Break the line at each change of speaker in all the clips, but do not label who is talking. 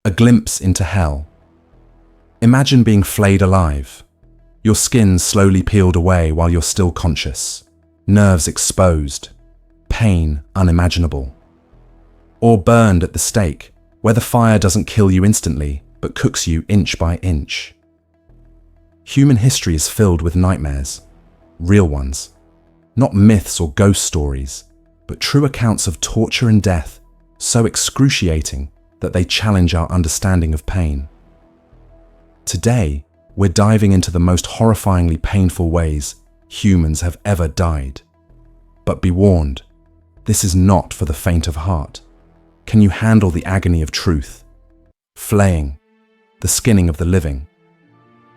A glimpse into hell. Imagine being flayed alive. Your skin slowly peeled away while you're still conscious. Nerves exposed. Pain unimaginable. Or burned at the stake, where the fire doesn't kill you instantly, but cooks you inch by inch. Human history is filled with nightmares. Real ones. Not myths or ghost stories, but true accounts of torture and death, so excruciating that they challenge our understanding of pain. Today, we're diving into the most horrifyingly painful ways humans have ever died. But be warned, this is not for the faint of heart. Can you handle the agony of truth? Flaying, the skinning of the living.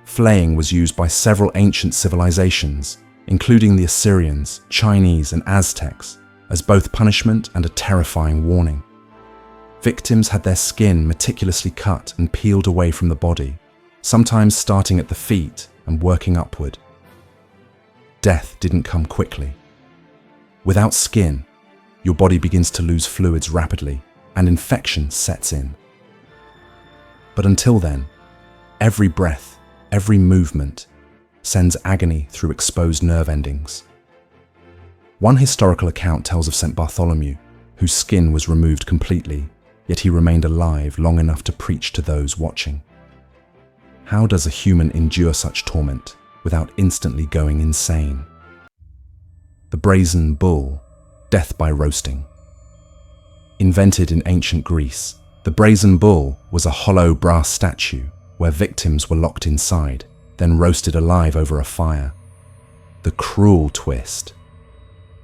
Flaying was used by several ancient civilizations, including the Assyrians, Chinese, and Aztecs, as both punishment and a terrifying warning. Victims had their skin meticulously cut and peeled away from the body, sometimes starting at the feet and working upward. Death didn't come quickly. Without skin, your body begins to lose fluids rapidly and infection sets in. But until then, every breath, every movement sends agony through exposed nerve endings. One historical account tells of St. Bartholomew, whose skin was removed completely, yet he remained alive long enough to preach to those watching. How does a human endure such torment without instantly going insane? The Brazen Bull, death by roasting. Invented in ancient Greece, the Brazen Bull was a hollow brass statue where victims were locked inside, then roasted alive over a fire. The cruel twist.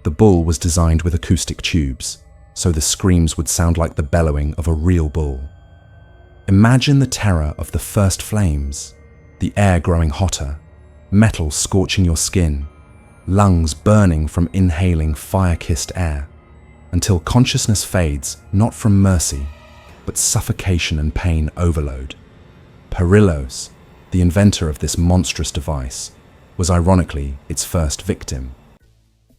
The bull was designed with acoustic tubes, so the screams would sound like the bellowing of a real bull. Imagine the terror of the first flames, the air growing hotter, metal scorching your skin, lungs burning from inhaling fire-kissed air, until consciousness fades not from mercy, but suffocation and pain overload. Perillos, the inventor of this monstrous device, was ironically its first victim.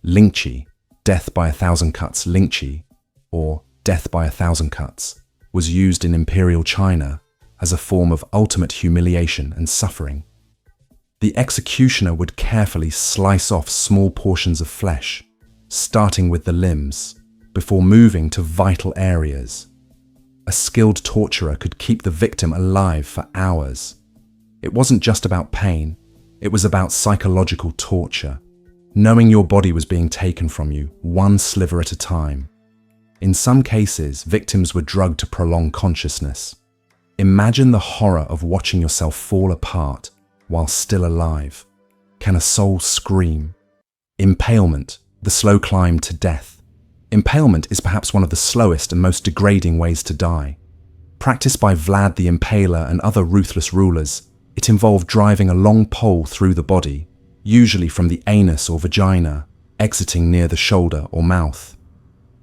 Lingchi, death by 1,000 cuts Lingchi, or death by 1,000 cuts, was used in Imperial China as a form of ultimate humiliation and suffering. The executioner would carefully slice off small portions of flesh, starting with the limbs, before moving to vital areas. A skilled torturer could keep the victim alive for hours. It wasn't just about pain, it was about psychological torture, knowing your body was being taken from you one sliver at a time. In some cases, victims were drugged to prolong consciousness. Imagine the horror of watching yourself fall apart while still alive. Can a soul scream? Impalement, the slow climb to death. Impalement is perhaps one of the slowest and most degrading ways to die. Practiced by Vlad the Impaler and other ruthless rulers, it involved driving a long pole through the body, usually from the anus or vagina, exiting near the shoulder or mouth.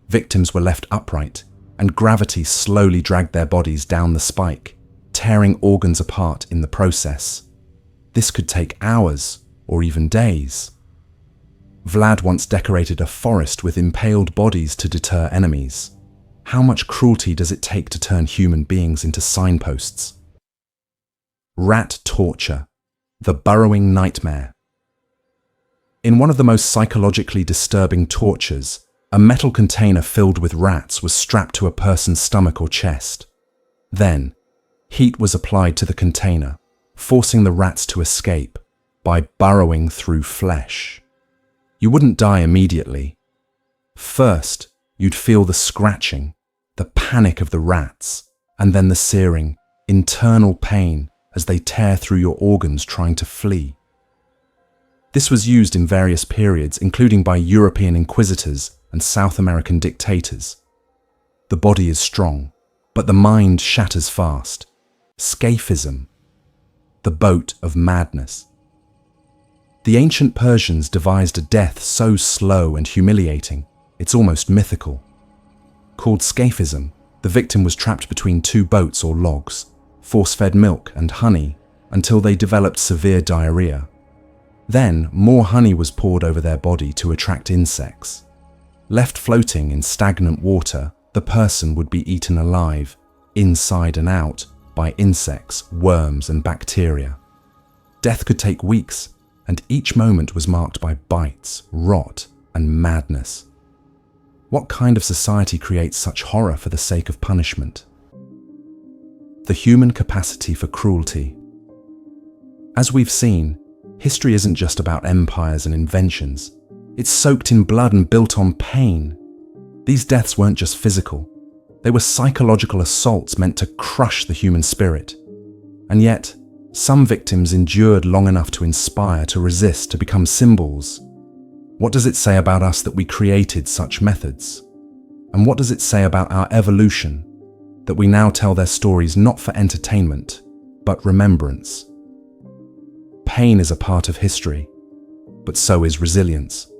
Victims were left upright, and gravity slowly dragged their bodies down the spike, tearing organs apart in the process. This could take hours or even days. Vlad once decorated a forest with impaled bodies to deter enemies. How much cruelty does it take to turn human beings into signposts? Rat torture, the burrowing nightmare. In one of the most psychologically disturbing tortures, a metal container filled with rats was strapped to a person's stomach or chest. Then, heat was applied to the container, forcing the rats to escape by burrowing through flesh. You wouldn't die immediately. First, you'd feel the scratching, the panic of the rats, and then the searing, internal pain as they tear through your organs trying to flee. This was used in various periods, including by European inquisitors and South American dictators. The body is strong, but the mind shatters fast. Scaphism, the boat of madness. The ancient Persians devised a death so slow and humiliating, it's almost mythical. Called Scaphism, the victim was trapped between two boats or logs, force-fed milk and honey until they developed severe diarrhea. Then, more honey was poured over their body to attract insects. Left floating in stagnant water, the person would be eaten alive, inside and out, by insects, worms, and bacteria. Death could take weeks, and each moment was marked by bites, rot, and madness. What kind of society creates such horror for the sake of punishment? The human capacity for cruelty. As we've seen, history isn't just about empires and inventions. It's soaked in blood and built on pain. These deaths weren't just physical. They were psychological assaults meant to crush the human spirit. And yet, some victims endured long enough to inspire, to resist, to become symbols. What does it say about us that we created such methods? And what does it say about our evolution, that we now tell their stories not for entertainment, but remembrance? Pain is a part of history, but so is resilience.